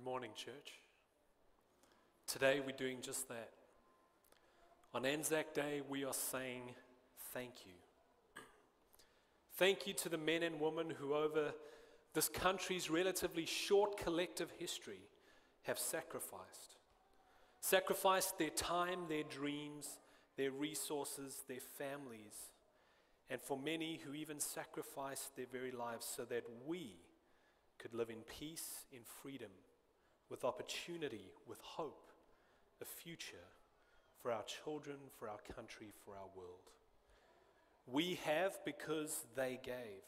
morning, church. Today we're doing just that. On Anzac Day, we are saying thank you. Thank you to the men and women who over this country's relatively short collective history have sacrificed their time, their dreams, their resources, their families, and for many who even sacrificed their very lives so that we could live in peace, in freedom, with opportunity, with hope, a future for our children, for our country, for our world. We have because they gave.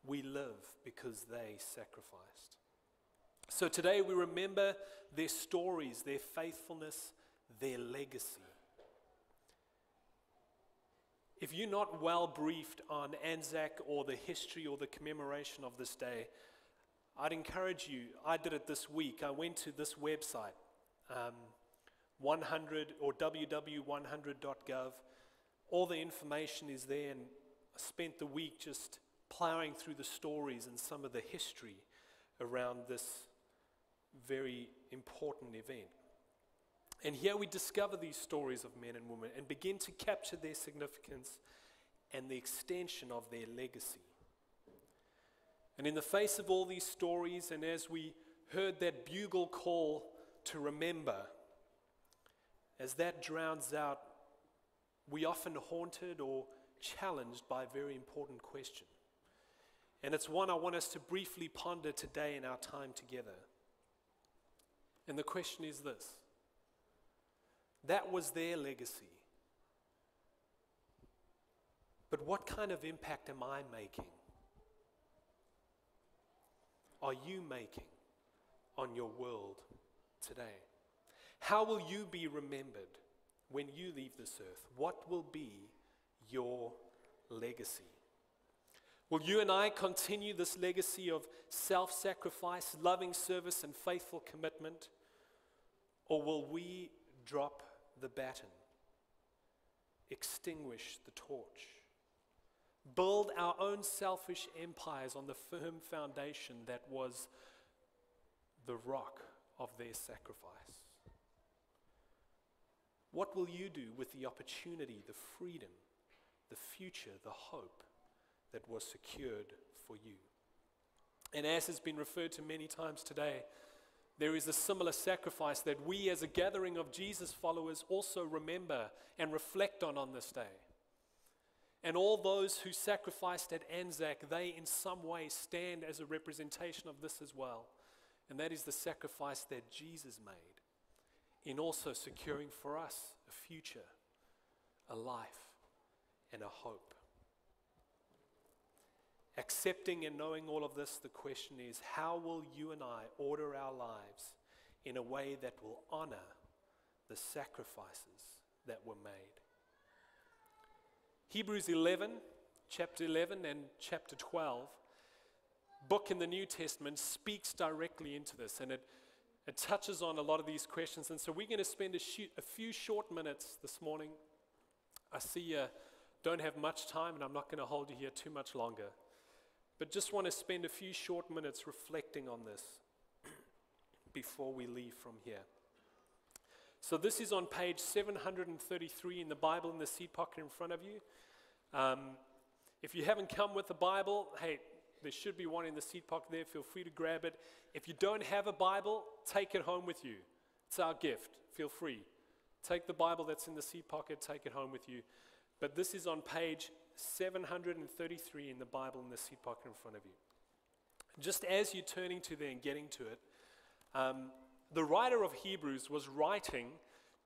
We live because they sacrificed. So today we remember their stories, their faithfulness, their legacy. If you're not well briefed on Anzac or the history or the commemoration of this day, I'd encourage you. I did it this week. I went to this website, 100 or www.100.gov. All the information is there, and I spent the week just plowing through the stories and some of the history around this very important event. And here we discover these stories of men and women and begin to capture their significance and the extension of their legacy. And in the face of all these stories, and as we heard that bugle call to remember, as that drowns out, we often haunted or challenged by a very important question. And it's one I want us to briefly ponder today in our time together. And the question is this: that was their legacy. But what kind of impact am I making? Are you making on your world today? How will you be remembered when you leave this earth? What will be your legacy? Will you and I continue this legacy of self-sacrifice, loving service, and faithful commitment? Or will we drop the baton, extinguish the torch, build our own selfish empires on the firm foundation that was the rock of their sacrifice? What will you do with the opportunity, the freedom, the future, the hope that was secured for you? And as has been referred to many times today, there is a similar sacrifice that we as a gathering of Jesus followers also remember and reflect on this day. And all those who sacrificed at Anzac, they in some way stand as a representation of this as well. And that is the sacrifice that Jesus made in also securing for us a future, a life, and a hope. Accepting and knowing all of this, the question is, how will you and I order our lives in a way that will honor the sacrifices that were made? Hebrews 11, chapter 11 and chapter 12, book in the New Testament speaks directly into this, and it touches on a lot of these questions. And so we're going to spend a few short minutes this morning. I see you don't have much time, and I'm not going to hold you here too much longer. But just want to spend a few short minutes reflecting on this before we leave from here. So this is on page 733 in the Bible in the seat pocket in front of you. If you haven't come with a Bible, hey, there should be one in the seat pocket there. Feel free to grab it. If you don't have a Bible, take it home with you. It's our gift. Feel free. Take the Bible that's in the seat pocket, take it home with you. But this is on page 733 in the Bible in the seat pocket in front of you. Just as you're turning to there and getting to it, the writer of Hebrews was writing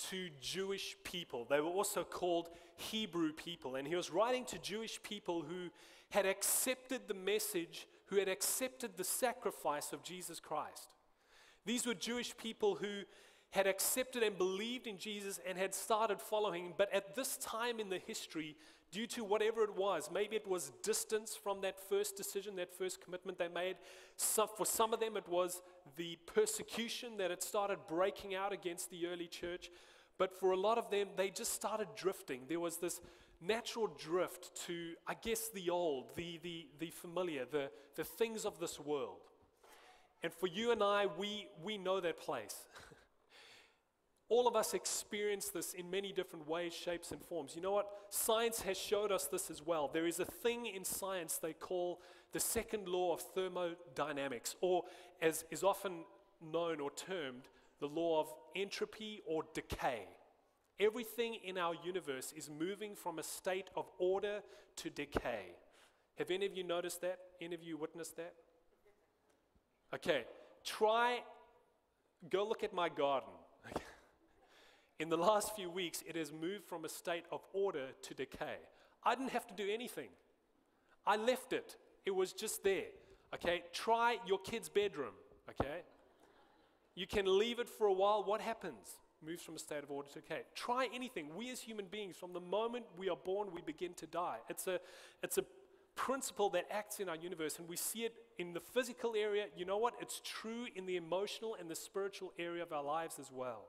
to Jewish people. They were also called Hebrew people. And he was writing to Jewish people who had accepted the message, who had accepted the sacrifice of Jesus Christ. These were Jewish people who had accepted and believed in Jesus and had started following him. But at this time in the history, due to whatever it was, maybe it was distance from that first decision, that first commitment they made. For some of them, it was the persecution that had started breaking out against the early church. But for a lot of them, they just started drifting. There was this natural drift to, I guess, the old, the familiar, the things of this world. And for you and I, we know that place. All of us experience this in many different ways, shapes, and forms. You know what? Science has showed us this as well. There is a thing in science they call the second law of thermodynamics, or as is often known or termed, the law of entropy or decay. Everything in our universe is moving from a state of order to decay. Have any of you noticed that? Any of you witnessed that? Okay, go look at my garden. In the last few weeks, it has moved from a state of order to decay. I didn't have to do anything. I left it. It was just there. Okay, try your kid's bedroom. Okay, you can leave it for a while. What happens? Moves from a state of order to decay. Try anything. We as human beings, from the moment we are born, we begin to die. It's a principle that acts in our universe, and we see it in the physical area. You know what? It's true in the emotional and the spiritual area of our lives as well.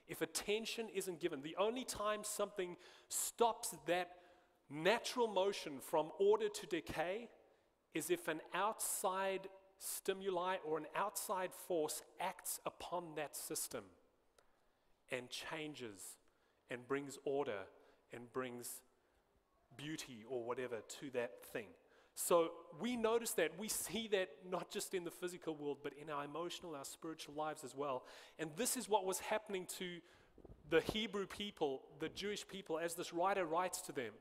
If attention isn't given, the only time something stops that natural motion from order to decay is if an outside stimuli or an outside force acts upon that system and changes and brings order and brings beauty or whatever to that thing. So we notice that, we see that not just in the physical world, but in our emotional, our spiritual lives as well. And this is what was happening to the Hebrew people, the Jewish people, as this writer writes to them.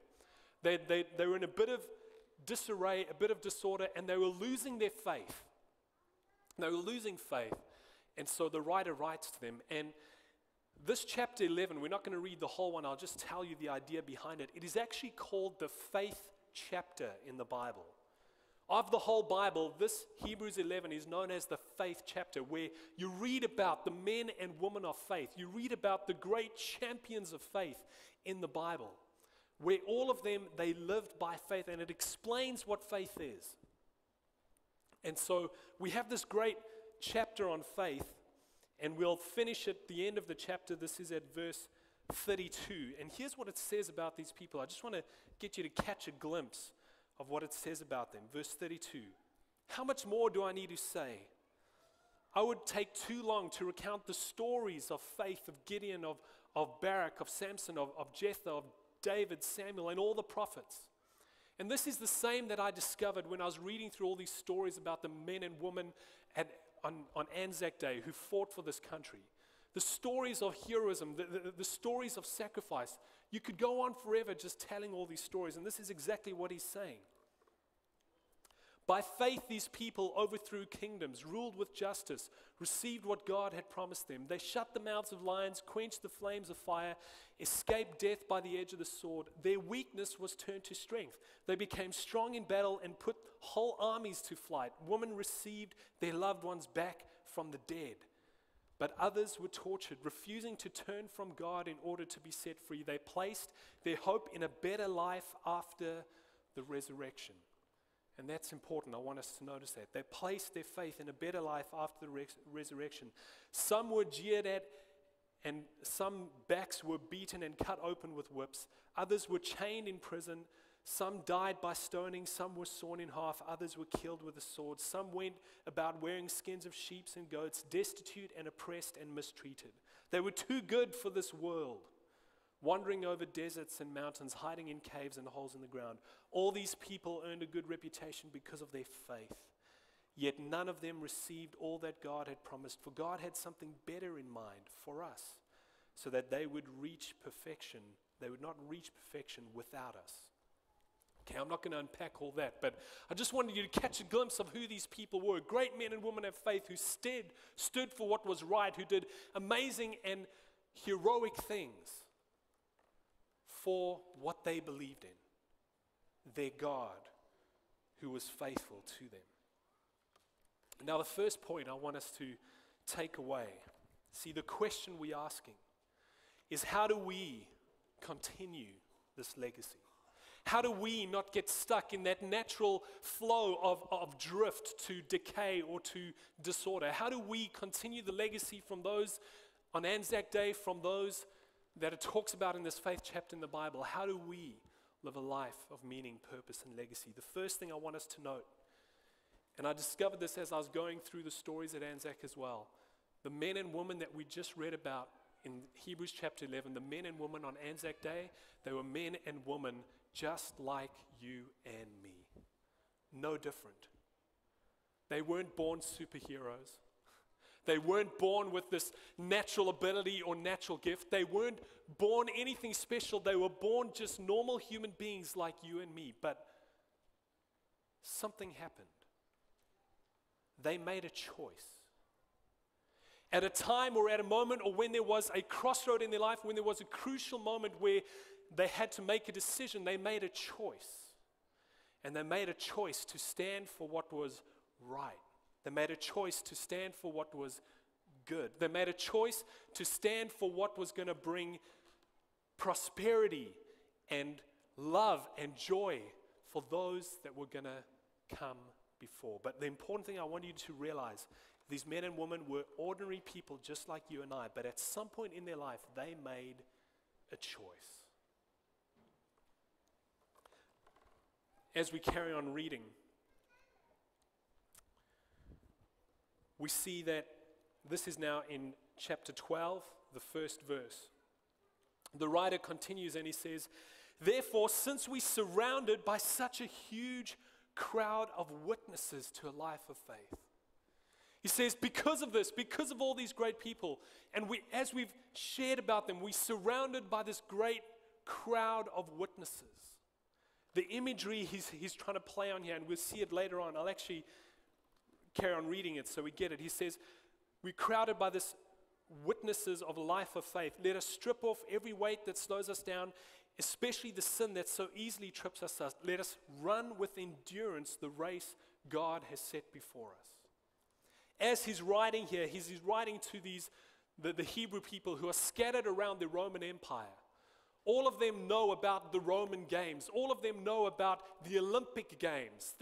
They were in a bit of disarray, a bit of disorder, and they were losing their faith. They were losing faith. And so the writer writes to them, and this chapter 11, we're not going to read the whole one, I'll just tell you the idea behind it. It is actually called the faith chapter in the Bible. Of the whole Bible, this Hebrews 11 is known as the faith chapter, where you read about the men and women of faith. You read about the great champions of faith in the Bible, where all of them, they lived by faith, and it explains what faith is. And so we have this great chapter on faith, and we'll finish at the end of the chapter. This is at verse 32. And here's what it says about these people. I just want to get you to catch a glimpse of what it says about them. Verse 32. How much more do I need to say? I would take too long to recount the stories of faith of Gideon, of Barak, of Samson, of Jephthah, of David, Samuel, and all the prophets. And this is the same that I discovered when I was reading through all these stories about the men and women on Anzac Day who fought for this country. The stories of heroism, the stories of sacrifice. You could go on forever just telling all these stories, and this is exactly what he's saying. By faith, these people overthrew kingdoms, ruled with justice, received what God had promised them. They shut the mouths of lions, quenched the flames of fire, escaped death by the edge of the sword. Their weakness was turned to strength. They became strong in battle and put whole armies to flight. Women received their loved ones back from the dead. But others were tortured, refusing to turn from God in order to be set free. They placed their hope in a better life after the resurrection. And that's important. I want us to notice that. They placed their faith in a better life after the resurrection. Some were jeered at, and some backs were beaten and cut open with whips. Others were chained in prison. Some died by stoning. Some were sawn in half. Others were killed with a sword. Some went about wearing skins of sheep and goats, destitute and oppressed and mistreated. They were too good for this world, wandering over deserts and mountains, hiding in caves and holes in the ground. All these people earned a good reputation because of their faith. Yet none of them received all that God had promised, for God had something better in mind for us, so that they would reach perfection. They would not reach perfection without us. Okay, I'm not going to unpack all that, but I just wanted you to catch a glimpse of who these people were. Great men and women of faith who stood for what was right, who did amazing and heroic things for what they believed in, their God who was faithful to them. Now, the first point I want us to take away, see, the question we're asking is, how do we continue this legacy? How do we not get stuck in that natural flow of drift to decay or to disorder? How do we continue the legacy from those on Anzac Day, from those that it talks about in this faith chapter in the Bible? How do we live a life of meaning, purpose, and legacy? The first thing I want us to note And I discovered this as I was going through the stories at Anzac as well. The men and women that we just read about in Hebrews chapter 11, the men and women on Anzac Day, they were men and women just like you and me. No different. They weren't born superheroes. They weren't born with this natural ability or natural gift. They weren't born anything special. They were born just normal human beings like you and me. But something happened. They made a choice. At a time or at a moment or when there was a crossroad in their life, when there was a crucial moment where they had to make a decision, they made a choice. And they made a choice to stand for what was right. They made a choice to stand for what was good. They made a choice to stand for what was going to bring prosperity and love and joy for those that were going to come before. But the important thing I want you to realize, these men and women were ordinary people just like you and I, but at some point in their life, they made a choice. As we carry on reading, we see that this is now in chapter 12, the first verse. The writer continues and he says, "Therefore, since we're surrounded by such a huge crowd of witnesses to a life of faith." He says, because of this, because of all these great people, and as we've shared about them, we're surrounded by this great crowd of witnesses. The imagery he's trying to play on here, and we'll see it later on. I'll actually carry on reading it so we get it. He says, we're crowded by this witnesses of a life of faith. Let us strip off every weight that slows us down, especially the sin that so easily trips us up. Let us run with endurance the race God has set before us. As he's writing here, he's writing to the Hebrew people who are scattered around the Roman Empire. All of them know about the Roman games. All of them know about the Olympic games,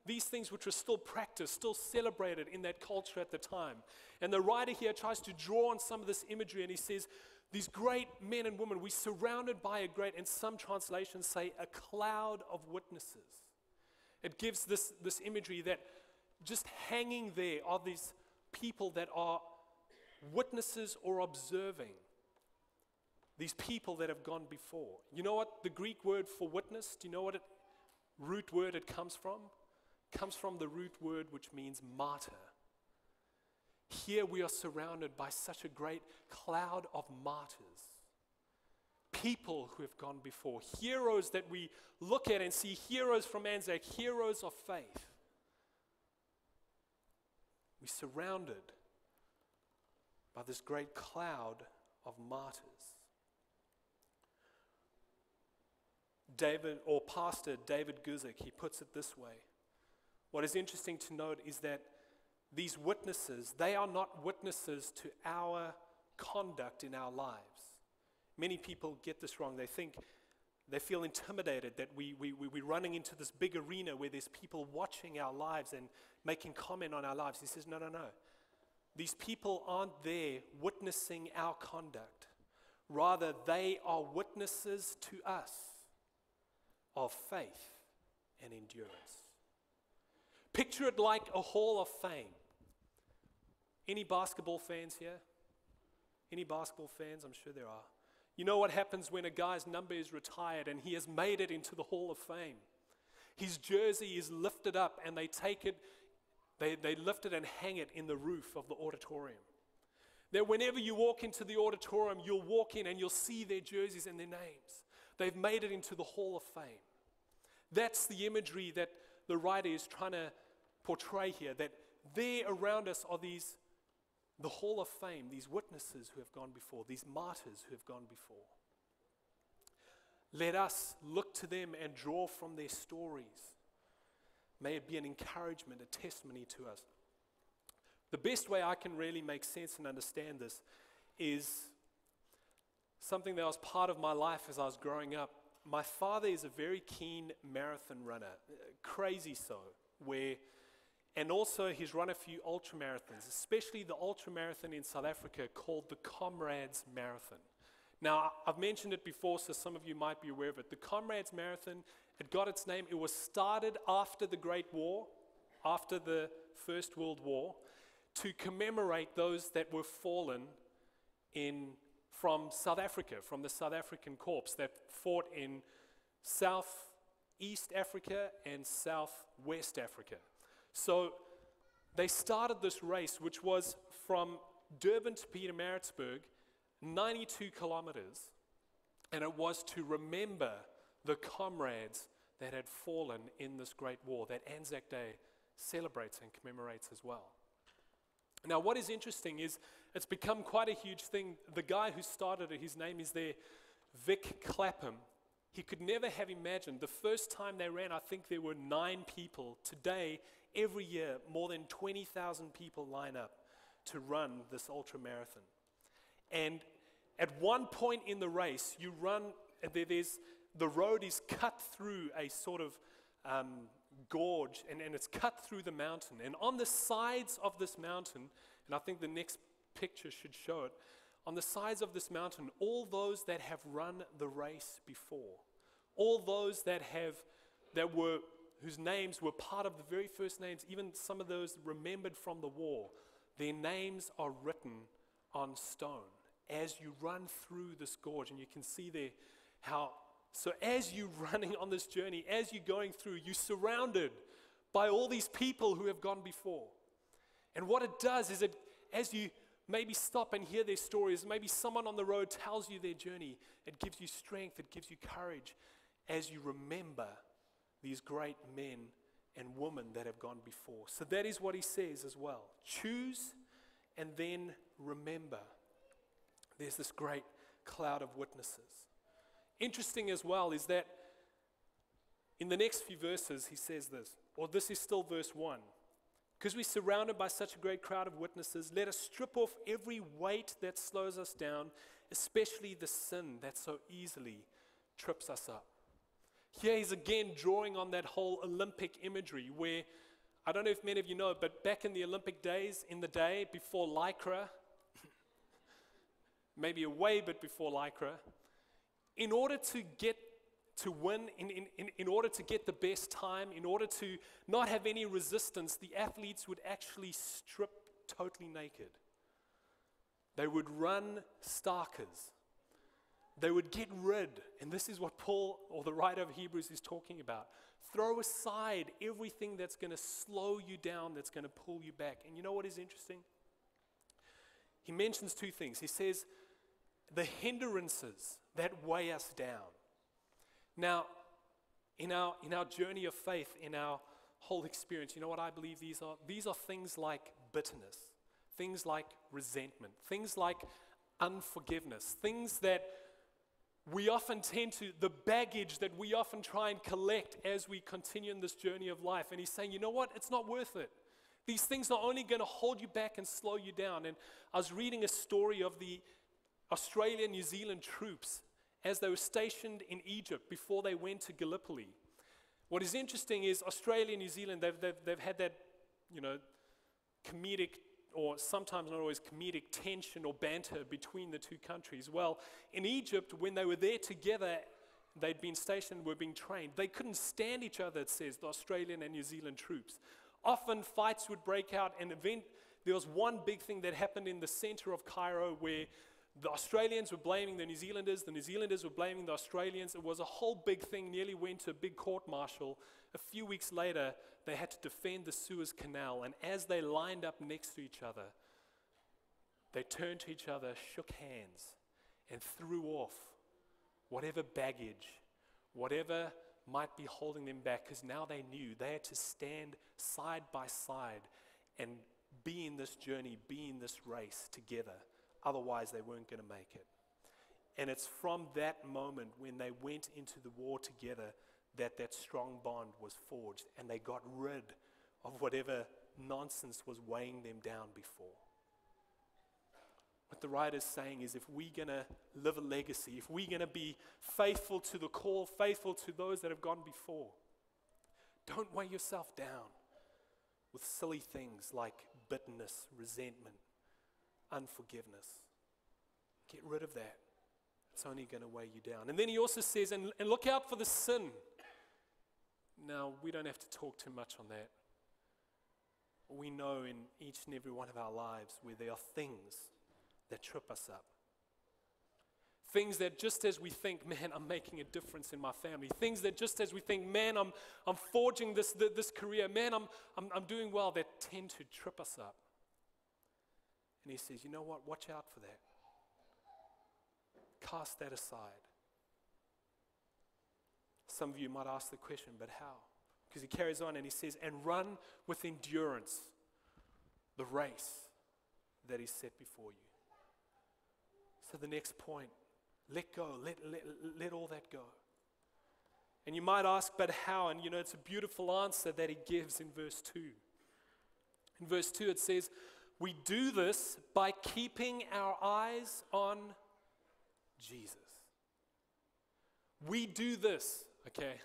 these things which were still practiced, still celebrated in that culture at the time. And the writer here tries to draw on some of this imagery, and he says, these great men and women, we're surrounded by a great, and some translations say, a cloud of witnesses. It gives this imagery that just hanging there are these people that are witnesses or observing. These people that have gone before. You know what the Greek word for witness, do you know what root word it comes from? It comes from the root word which means martyr. Here we are surrounded by such a great cloud of martyrs. People who have gone before. Heroes that we look at and see, heroes from Anzac, heroes of faith. We're surrounded by this great cloud of martyrs. Pastor David Guzik, he puts it this way. What is interesting to note is that these witnesses, they are not witnesses to our conduct in our lives. Many people get this wrong. They feel intimidated that we're running into this big arena where there's people watching our lives and making comment on our lives. He says, no. These people aren't there witnessing our conduct. Rather, they are witnesses to us of faith and endurance. Picture it like a hall of fame. Any basketball fans here? Any basketball fans? I'm sure there are. You know what happens when a guy's number is retired and he has made it into the hall of fame? His jersey is lifted up and they take it, they lift it and hang it in the roof of the auditorium. That whenever you walk into the auditorium, you'll walk in and you'll see their jerseys and their names. They've made it into the hall of fame. That's the imagery that the writer is trying to portray here, that there around us are the hall of fame, these witnesses who have gone before, these martyrs who have gone before. Let us look to them and draw from their stories. May it be an encouragement, a testimony to us. The best way I can really make sense and understand this is something that was part of my life as I was growing up. My father is a very keen marathon runner, crazy so, and also he's run a few ultra marathons, especially the ultra marathon in South Africa called the Comrades Marathon. Now, I've mentioned it before, so some of you might be aware of it. The Comrades Marathon, it got its name, it was started after the Great War, after the First World War to commemorate those that were fallen from South Africa, from the South African Corps that fought in Southeast Africa and Southwest Africa. So they started this race, which was from Durban to Pietermaritzburg, 92 kilometers, and it was to remember the comrades that had fallen in this great war that Anzac Day celebrates and commemorates as well. Now, what is interesting is it's become quite a huge thing. The guy who started it, his name is there, Vic Clapham. He could never have imagined. The first time they ran, I think there were 9 people. Today, every year, more than 20,000 people line up to run this ultra marathon. And at one point in the race, you run, the road is cut through a sort of gorge, and it's cut through the mountain. And on the sides of this mountain, and I think the next picture should show it, on the sides of this mountain, all those that have run the race before, all those whose names were part of the very first names, even some of those remembered from the war, their names are written on stone as you run through this gorge. And you can see there so as you're running on this journey, as you're going through, you're surrounded by all these people who have gone before. And what it does is as you maybe stop and hear their stories, maybe someone on the road tells you their journey, it gives you strength, it gives you courage as you remember these great men and women that have gone before. So that is what he says as well. Choose and then remember. There's this great cloud of witnesses. Interesting as well is that in the next few verses he says this, or this is still verse 1. Because we're surrounded by such a great crowd of witnesses, let us strip off every weight that slows us down, especially the sin that so easily trips us up. Here he's again drawing on that whole Olympic imagery where, I don't know if many of you know, but back in the Olympic days, in the day before Lycra, maybe a way bit before Lycra, in order to win, in order to get the best time, in order to not have any resistance, the athletes would actually strip totally naked. They would run starkers. They would get rid, and this is what Paul, or the writer of Hebrews, is talking about. Throw aside everything that's going to slow you down, that's going to pull you back. And you know what is interesting? He mentions 2 things. He says, the hindrances that weigh us down. Now, in our journey of faith, in our whole experience, you know what I believe these are? These are things like bitterness, things like resentment, things like unforgiveness, things that we often the baggage that we often try and collect as we continue in this journey of life. And he's saying, you know what? It's not worth it. These things are only going to hold you back and slow you down. And I was reading a story of the Australian New Zealand troops as they were stationed in Egypt before they went to Gallipoli. What is interesting is Australia and New Zealand, they've had that, comedic, or sometimes not always comedic, tension or banter between the 2 countries. Well, in Egypt, when they were there together, they'd been stationed, were being trained, they couldn't stand each other, it says, the Australian and New Zealand troops. Often fights would break out, and there was one big thing that happened in the center of Cairo where the Australians were blaming the New Zealanders were blaming the Australians. It was a whole big thing, nearly went to a big court-martial. A few weeks later, they had to defend the Suez Canal, and as they lined up next to each other, they turned to each other, shook hands, and threw off whatever baggage, whatever might be holding them back, because now they knew they had to stand side by side and be in this journey, be in this race together. Otherwise, they weren't going to make it. And it's from that moment when they went into the war together that strong bond was forged, and they got rid of whatever nonsense was weighing them down before. What the writer's saying is, if we're going to live a legacy, if we're going to be faithful to the call, faithful to those that have gone before, don't weigh yourself down with silly things like bitterness, resentment, unforgiveness. Get rid of that. It's only going to weigh you down. And then he also says, and look out for the sin. Now, we don't have to talk too much on that. we know in each and every one of our lives where there are things that trip us up. Things that just as we think, man, I'm making a difference in my family. Things that just as we think, man, I'm forging this career. Man, I'm doing well, that tend to trip us up. And he says, you know what? Watch out for that. Cast that aside. Some of you might ask the question, but how? Because he carries on and he says, and run with endurance the race that is set before you. So the next point, let go, let all that go. And you might ask, but how? And it's a beautiful answer that he gives in verse 2. In verse 2 it says, we do this by keeping our eyes on Jesus. We do this, okay?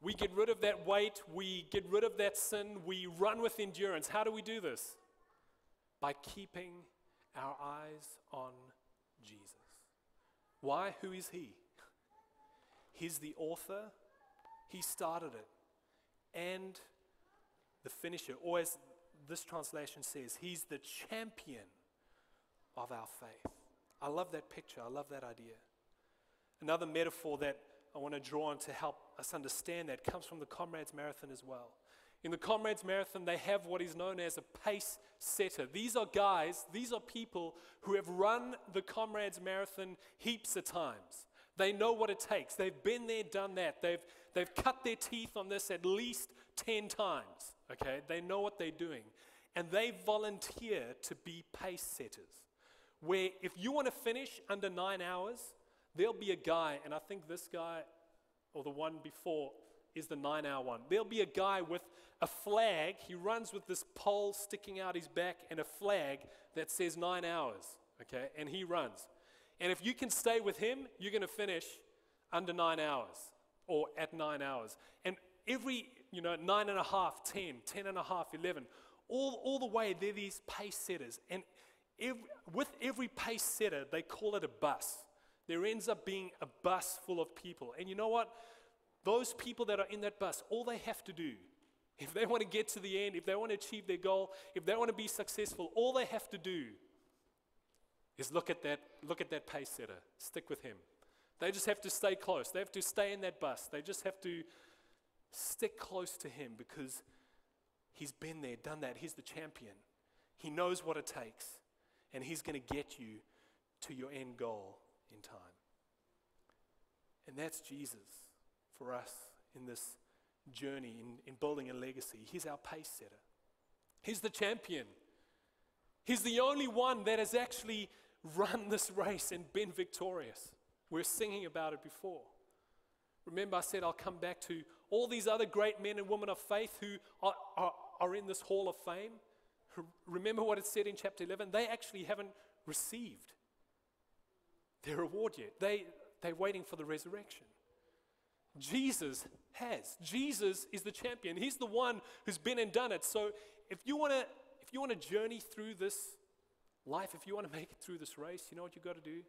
We get rid of that weight, we get rid of that sin, we run with endurance. How do we do this? By keeping our eyes on Jesus. Why? Who is he? He's the author, he started it, and the finisher, or as this translation says, he's the champion of our faith. I love that picture, I love that idea. Another metaphor that I want to draw on to help us understand that comes from the Comrades Marathon as well. In the Comrades Marathon, they have what is known as a pace setter. These are people who have run the Comrades Marathon heaps of times. They know what it takes. They've been there, done that. They've cut their teeth on this at least 10 times. Okay, they know what they're doing. And they volunteer to be pace setters. Where if you want to finish under 9 hours, there'll be a guy, and I think this guy, or the one before, is the 9-hour one. There'll be a guy with a flag. He runs with this pole sticking out his back and a flag that says 9 hours, okay? And he runs. And if you can stay with him, you're going to finish under 9 hours or at 9 hours. And every, 9.5, 10, 10.5, 11, all the way, they're these pace setters. And with every pace setter, they call it a bus. There ends up being a bus full of people. And you know what? Those people that are in that bus, all they have to do, if they want to get to the end, if they want to achieve their goal, if they want to be successful, all they have to do is look at that pace setter, stick with him. They just have to stay close. They have to stay in that bus. They just have to stick close to him because he's been there, done that. He's the champion. He knows what it takes, and he's going to get you to your end goal in time. And that's Jesus for us in this journey, in building a legacy. He's our pace setter. He's the champion. He's the only one that has actually run this race and been victorious. We're singing about it before. Remember I said I'll come back to all these other great men and women of faith who are in this hall of fame. Remember what it said in chapter 11? They actually haven't received their reward yet. They're waiting for the resurrection. Jesus has. Jesus is the champion. He's the one who's been and done it. So if you want to journey through this life, if you want to make it through this race, you know what you've got to do?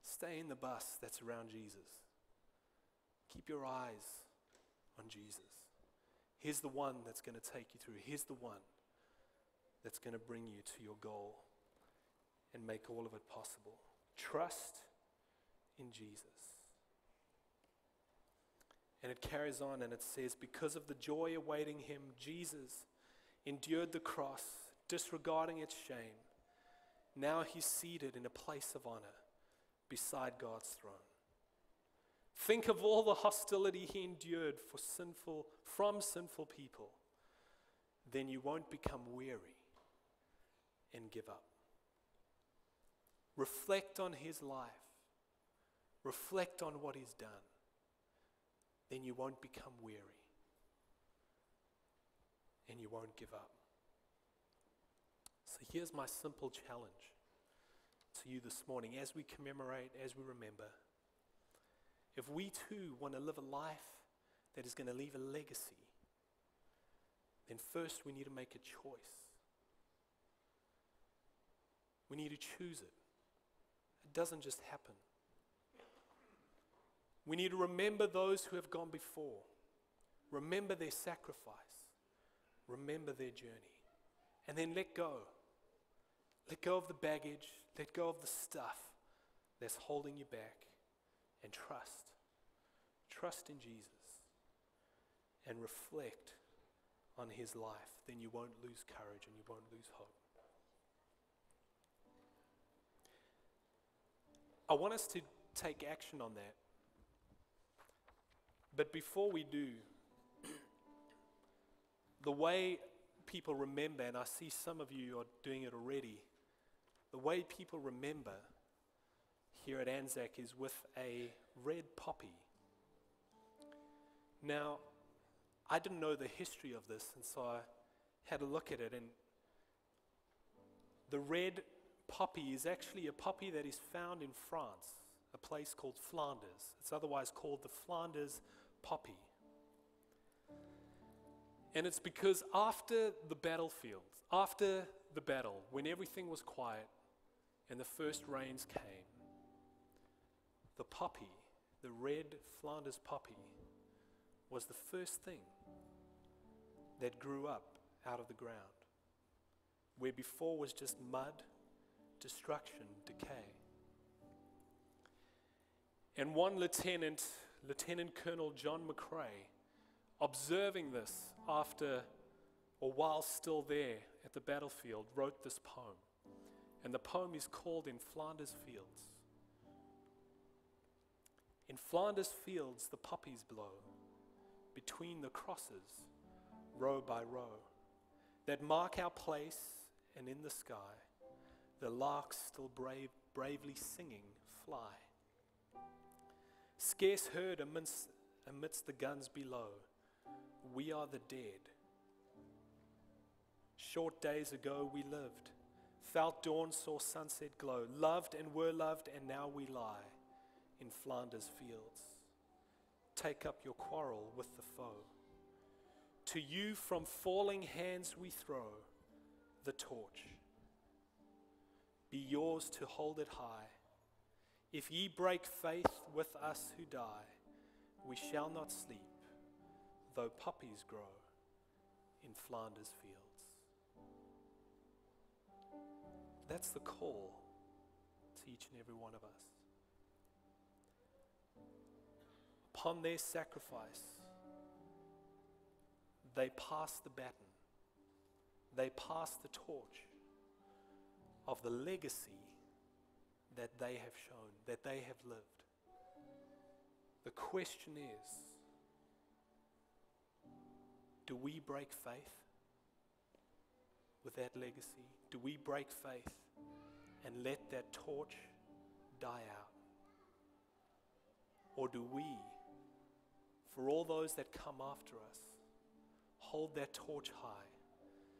Stay in the bus that's around Jesus. Keep your eyes on Jesus. He's the one that's going to take you through. He's the one that's going to bring you to your goal and make all of it possible. Trust in Jesus. And it carries on and it says, because of the joy awaiting him, Jesus endured the cross, disregarding its shame. Now he's seated in a place of honor beside God's throne. Think of all the hostility he endured from sinful people. Then you won't become weary and give up. Reflect on his life. Reflect on what he's done. Then you won't become weary. And you won't give up. So here's my simple challenge to you this morning as we commemorate, as we remember. If we too want to live a life that is going to leave a legacy, then first we need to make a choice. We need to choose it. It doesn't just happen. We need to remember those who have gone before. Remember their sacrifice. remember their journey, and then let go. Let go of the baggage, let go of the stuff that's holding you back, and trust. Trust in Jesus and reflect on his life. Then you won't lose courage and you won't lose hope. I want us to take action on that. But before we do, the way people remember, and I see some of you are doing it already, the way people remember here at Anzac is with a red poppy. Now, I didn't know the history of this, and so I had a look at it, and the red poppy is actually a poppy that is found in France, a place called Flanders. It's otherwise called the Flanders poppy. And it's because after the battlefield, after the battle, when everything was quiet and the first rains came, the poppy, the red Flanders poppy, was the first thing that grew up out of the ground, where before was just mud, destruction, decay. And one Lieutenant Colonel John McCrae, observing this after or while still there at the battlefield, wrote this poem. And the poem is called In Flanders Fields. In Flanders fields the poppies blow, between the crosses, row by row, that mark our place, and in the sky, the larks still bravely singing fly. Scarce heard amidst the guns below, we are the dead. Short days ago we lived, felt dawn, saw sunset glow, loved and were loved, and now we lie in Flanders fields. Take up your quarrel with the foe. To you from falling hands we throw the torch. Be yours to hold it high. If ye break faith with us who die, we shall not sleep, though poppies grow in Flanders fields. That's the call to each and every one of us. Upon their sacrifice, they passed the baton. They passed the torch of the legacy that they have shown, that they have lived. The question is, do we break faith with that legacy? Do we break faith and let that torch die out? Or do we, for all those that come after us, hold that torch high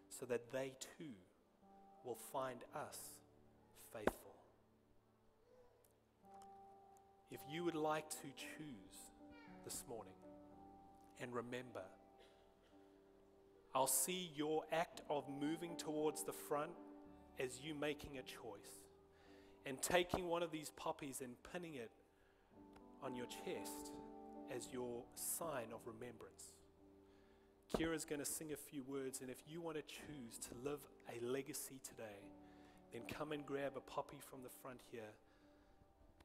so that they too will find us faithful? If you would like to choose this morning and remember, I'll see your act of moving towards the front as you making a choice and taking one of these poppies and pinning it on your chest as your sign of remembrance. Kira's going to sing a few words, and if you want to choose to live a legacy today, then come and grab a poppy from the front here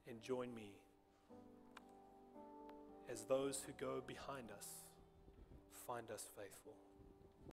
and join me as those who go behind us find us faithful.